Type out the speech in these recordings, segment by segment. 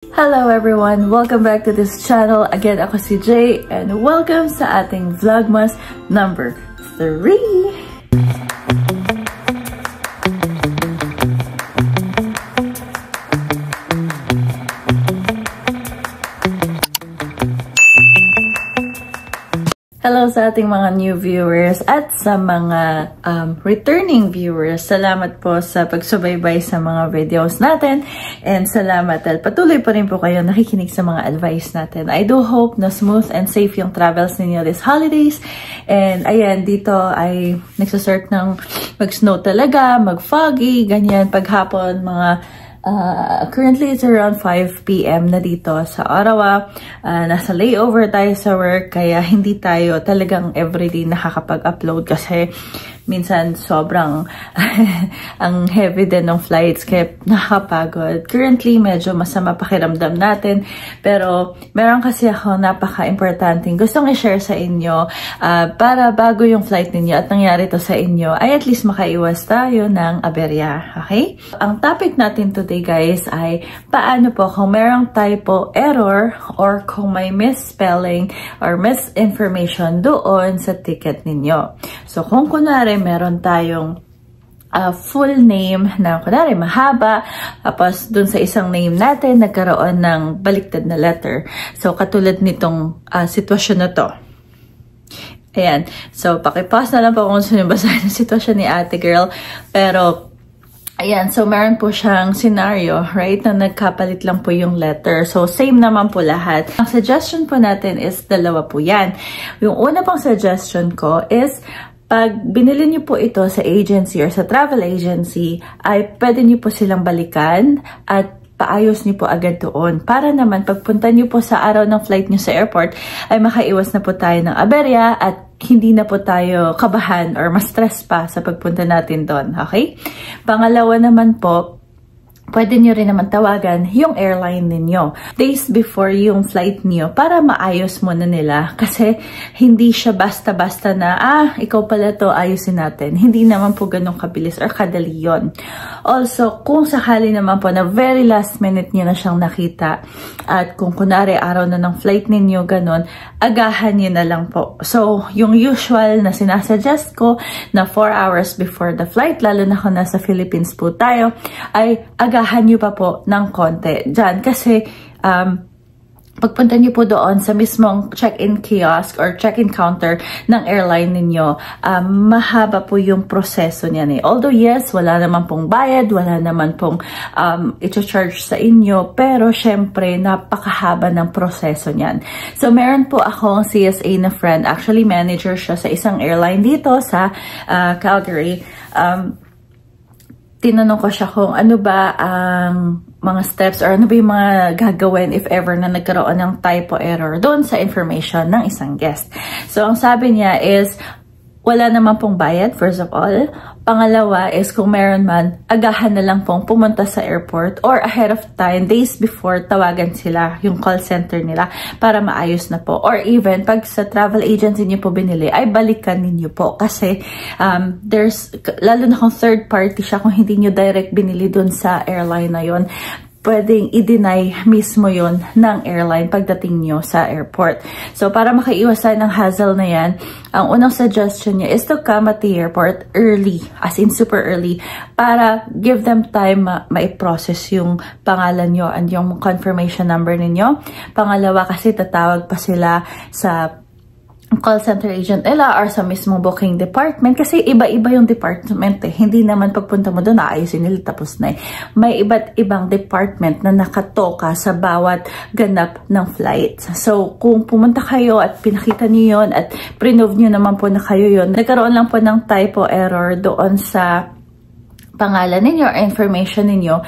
Hello everyone! Welcome back to this channel. Again, ako si Jay and welcome sa ating Vlogmas number 3. Hello sa ating mga new viewers at sa mga returning viewers. Salamat po sa pagsubaybay sa mga videos natin and salamat dahil patuloy pa rin po kayo nakikinig sa mga advice natin. I do hope na smooth and safe yung travels ninyo this holidays. And ayan, dito ay nagsasort ng mag-snow talaga, mag-foggy, ganyan, paghapon, mga currently it's around 5 PM na dito sa Ottawa. Nasa layover tayo sa work kaya hindi tayo talagang everyday nakakapag-upload kasi minsan sobrang ang heavy din ng flights kaya nakakapagod. Currently medyo masama pakiramdam natin pero meron kasi ako napaka-importanting gustong i-share sa inyo para bago yung flight ninyo at nangyari to sa inyo ay at least makaiwas tayo ng aberya. Okay? Ang topic natin today guys ay paano po kung merong typo error or kung may misspelling or misinformation doon sa ticket ninyo. So kung kunwari meron tayong full name na kunwari mahaba, tapos dun sa isang name natin nagkaroon ng baliktad na letter. So katulad nitong sitwasyon na to. Ayan. So pakipause na lang po kung sino basahin ang sitwasyon ni ate girl. Pero ayan, so meron po siyang scenario, right, na nagkapalit lang po yung letter. So, same naman po lahat. Ang suggestion po natin is dalawa po yan. Yung una pong suggestion ko is, pag binili niyo po ito sa agency or sa travel agency, ay pwede niyo po silang balikan at paayos niyo po agad doon. Para naman, pagpunta niyo po sa araw ng flight niyo sa airport, ay makaiwas na po tayo ng aberya at hindi na po tayo kabahan or ma-stress pa sa pagpunta natin doon. Okay? Pangalawa naman po, pwede nyo rin naman tawagan yung airline ninyo days before yung flight niyo para maayos muna nila kasi hindi siya basta-basta na ikaw pala to, ayusin natin. Hindi naman po ganun kabilis or kadali yun. Also, kung sakali naman po na very last minute nyo na siyang nakita at kung kunwari araw na ng flight ninyo ganun, agahan nyo na lang po. So, yung usual na sinasuggest ko na 4 hours before the flight, lalo na kung nasa Philippines po tayo, ay agahan nyo pa po ng konti dyan. Kasi, pagpunta nyo po doon sa mismong check-in kiosk or check-in counter ng airline ninyo, mahaba po yung proseso niyan eh. Although yes, wala naman pong bayad, wala naman pong i-charge sa inyo, pero syempre napakahaba ng proseso niyan. So meron po akong CSA na friend, actually manager siya sa isang airline dito sa Calgary. Tinanong ko siya kung ano ba ang mga steps or ano ba yung mga gagawin if ever na nagkaroon ng typo error doon sa information ng isang guest. So, ang sabi niya is, wala naman pong bayad, first of all. Pangalawa is, kung meron man, agahan na lang pong pumunta sa airport or ahead of time, days before, tawagan sila, yung call center nila, para maayos na po. Or even, pag sa travel agency niyo po binili, ay balikan ninyo po. Kasi, lalo na kung third party siya, kung hindi niyo direct binili dun sa airline na yon, pwedeng i-deny mismo yon ng airline pagdating nyo sa airport. So, para makaiwasan ng hassle na yan, ang unang suggestion niya is to come at the airport early, as in super early, para give them time ma-process yung pangalan nyo and yung confirmation number ninyo. Pangalawa, kasi tatawag pa sila sa call center agent nila or sa mismong booking department kasi iba-iba yung department eh. Hindi naman pagpunta mo doon naayusin nila tapos na eh. May iba't ibang department na nakatoka sa bawat ganap ng flight. So, kung pumunta kayo at pinakita niyo yun at pre-nove nyo naman po na kayo yun, nagkaroon lang po ng typo error doon sa pangalan ninyo or information ninyo,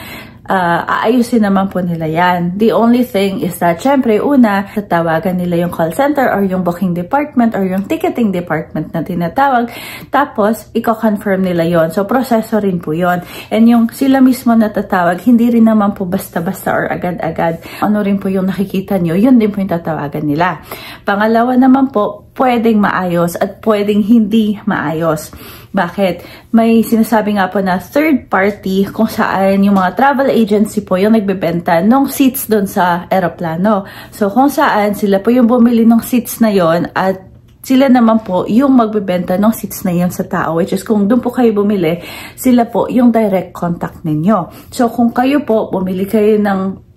aayusin naman po nila yan. The only thing is that, syempre, una, tatawagan nila yung call center or yung booking department or yung ticketing department na tinatawag. Tapos, i-confirm nila yon. So, proseso rin po yon. And yung sila mismo natatawag, hindi rin naman po basta-basta or agad-agad. Ano rin po yung nakikita nyo, yun din po yung tatawagan nila. Pangalawa naman po, pwedeng maayos at pwedeng hindi maayos. Bakit? May sinasabi nga po na third party kung saan yung mga travel agency po yung nagbebenta ng seats doon sa eroplano. So kung saan sila po yung bumili ng seats na yon at sila naman po yung magbebenta ng seats na yun sa tao, which is kung doon po kayo bumili, sila po yung direct contact ninyo. So kung kayo po, bumili kayo ng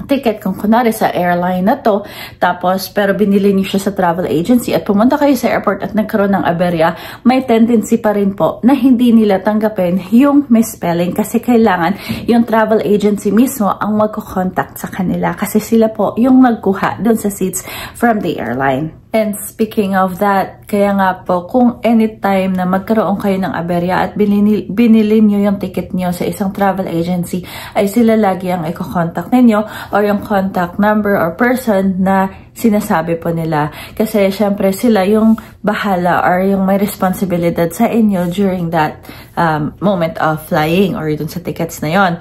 ticket kung kunwari sa airline na to, tapos pero binili niyo siya sa travel agency at pumunta kayo sa airport at nagkaroon ng aberya, may tendency pa rin po na hindi nila tanggapin yung misspelling kasi kailangan yung travel agency mismo ang magko-contact sa kanila kasi sila po yung nagkuha dun sa seats from the airline. And speaking of that, kaya nga po, kung anytime na magkaroon kayo ng aberya at binili nyo yung ticket nyo sa isang travel agency, ay sila lagi ang i-contact ninyo or yung contact number or person na sinasabi po nila. Kasi syempre sila yung bahala or yung may responsibilidad sa inyo during that moment of flying or dun sa tickets na yon.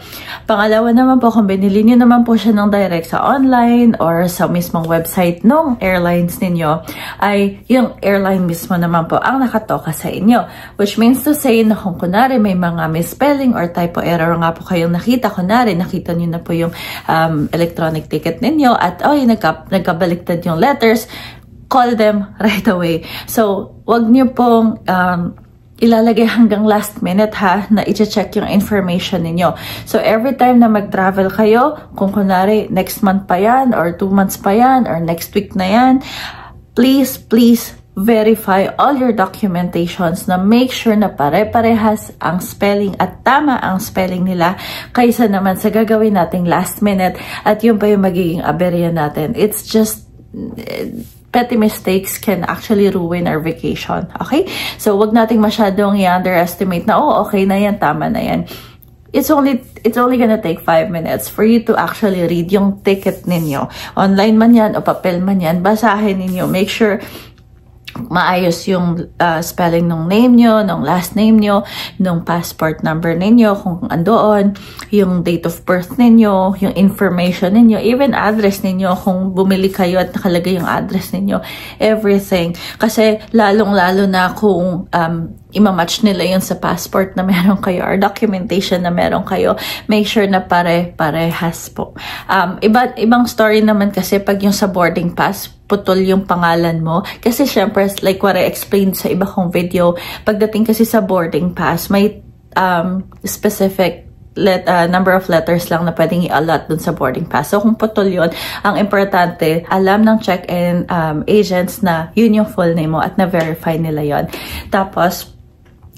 Pangalawa naman po, kung binili nyo naman po siya ng direct sa online or sa mismong website ng airlines ninyo, ay yung airline mismo naman po ang nakatoka sa inyo. Which means to say na kung kunwari may mga misspelling or typo error nga po kayong nakita, kunwari nakita nyo na po yung electronic ticket ninyo at nagkabaliktad yung letters, call them right away. So, wag nyo pong ilalagay hanggang last minute ha, na i-check yung information ninyo. So, every time na mag-travel kayo, kung kunwari next month pa yan, or 2 months pa yan, or next week na yan, please verify all your documentations na make sure na pare-parehas ang spelling at tama ang spelling nila kaysa naman sa gagawin nating last minute at yun pa yung magiging aberya natin. It's just petty mistakes can actually ruin our vacation. Okay? So, wag nating masyadong i-underestimate na, oh, okay na yan, tama na yan. It's only gonna take 5 minutes for you to actually read yung ticket ninyo. Online man yan o papel man yan, basahin ninyo. Make sure maayos yung spelling ng name nyo, ng last name nyo, ng passport number ninyo, kung andoon, yung date of birth ninyo, yung information ninyo, even address ninyo, kung bumili kayo at nakalagay yung address ninyo, everything. Kasi lalong-lalo na kung imamatch nila yun sa passport na meron kayo or documentation na meron kayo, make sure na pare-parehas po. Ibang story naman kasi pag yung sa boarding pass, putol yung pangalan mo. Kasi syempre, like what I explained sa iba kong video, pagdating kasi sa boarding pass, may specific number of letters lang na pwedeng i-allot dun sa boarding pass. So, kung putol yun, ang importante, alam ng check-in agents na yun yung full name mo at na-verify nila yon. Tapos,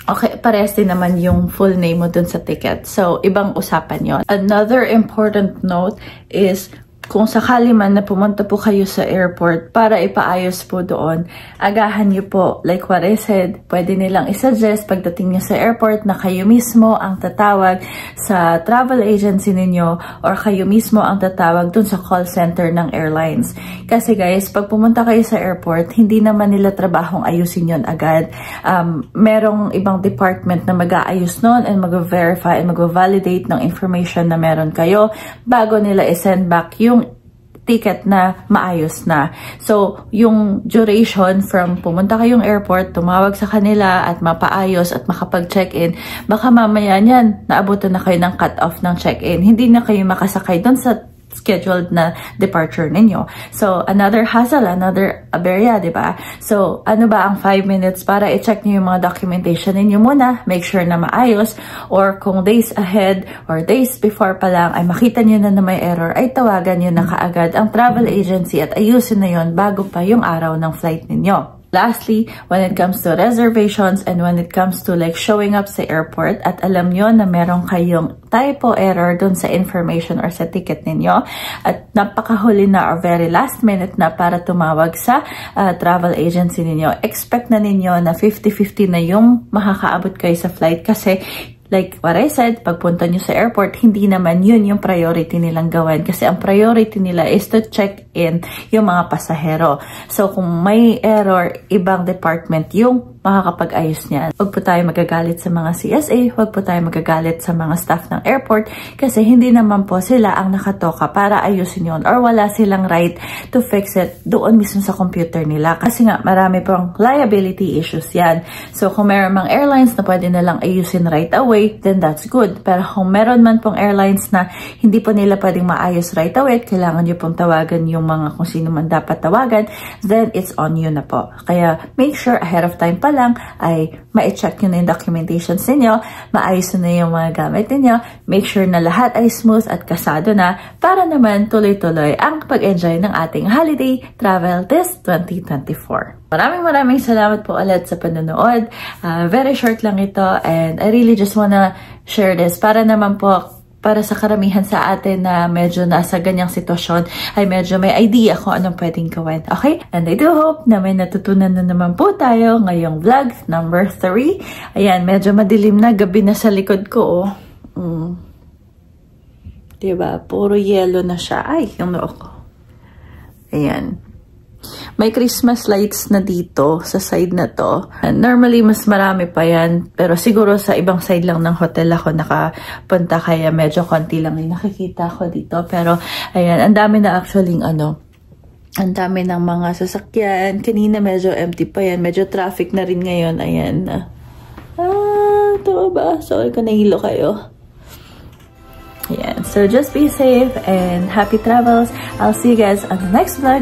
okay, parehas din naman yung full name mo dun sa ticket. So, ibang usapan yon. Another important note is, kung sakali man na pumunta po kayo sa airport para ipaayos po doon, agahan niyo po. Like what I said, pwede nilang isuggest pagdating niyo sa airport na kayo mismo ang tatawag sa travel agency ninyo or kayo mismo ang tatawag dun sa call center ng airlines. Kasi guys, pag pumunta kayo sa airport, hindi naman nila trabahong ayusin yon agad. Merong ibang department na mag-aayos nun and mag-verify and mag-validate ng information na meron kayo bago nila i-send back yung ticket na maayos na. So, yung duration from pumunta kayong airport, tumawag sa kanila at mapaayos at makapag-check-in, baka mamaya niyan, naabutan na kayo ng cut-off ng check-in. Hindi na kayo makasakay doon sa scheduled na departure ninyo. So, another hassle, another aberya, diba? So, ano ba ang 5 minutes para i-check niyo yung mga documentation ninyo muna, make sure na maayos, or kung days ahead or days before pa lang ay makita niyo na may error, ay tawagan niyo na kaagad ang travel agency at ayusin na yon bago pa yung araw ng flight ninyo. Lastly, when it comes to reservations and when it comes to like showing up sa airport at alam nyo na meron kayong typo error dun sa information or sa ticket ninyo at napakahuli na or very last minute na para tumawag sa travel agency ninyo, expect na ninyo na 50-50 na yung makakaabot kayo sa flight kasi like what I said, pagpunta nyo sa airport, hindi naman yun yung priority nilang gawin. Kasi ang priority nila is to check in yung mga pasahero. So, kung may error, ibang department yung makakapag-ayos niyan. Huwag po tayo magagalit sa mga CSA, huwag po tayo magagalit sa mga staff ng airport kasi hindi naman po sila ang nakatoka para ayusin yun or wala silang right to fix it doon mismo sa computer nila. Kasi nga, marami pong liability issues yan. So, kung meron mang airlines na pwede nalang ayusin right away, then that's good. Pero kung meron man pong airlines na hindi po nila pwedeng maayos right away, kailangan nyo pong tawagan yung mga kung sino man dapat tawagan, then it's on you na po. Kaya, make sure ahead of time pa lang ay ma-check nyo na yung documentations ninyo, maayos na yung mga gamit ninyo, make sure na lahat ay smooth at kasado na para naman tuloy-tuloy ang pag-enjoy ng ating holiday travel this 2024. Maraming salamat po ulit sa panonood. Very short lang ito and I really just wanna share this para naman po para sa karamihan sa atin na medyo nasa ganyang sitwasyon ay medyo may idea kung anong pwedeng gawin. Okay? And I do hope na may natutunan na naman po tayo ngayong vlog number 3. Ayan, medyo madilim na. Gabi na sa likod ko. Diba? Puro yellow na siya. Ay, yung noo ko. Ayan. May Christmas lights na dito sa side na to. And normally, mas marami pa yan. Pero siguro sa ibang side lang ng hotel ako nakapunta. Kaya medyo konti lang yung nakikita ko dito. Pero, ayan, ang dami na actually ang dami ng mga sasakyan. Kanina medyo empty pa yan. Medyo traffic na rin ngayon. Ayan. Ito ba? Sorry kung nahilo kayo. Ayan. So, just be safe and happy travels. I'll see you guys on the next vlog.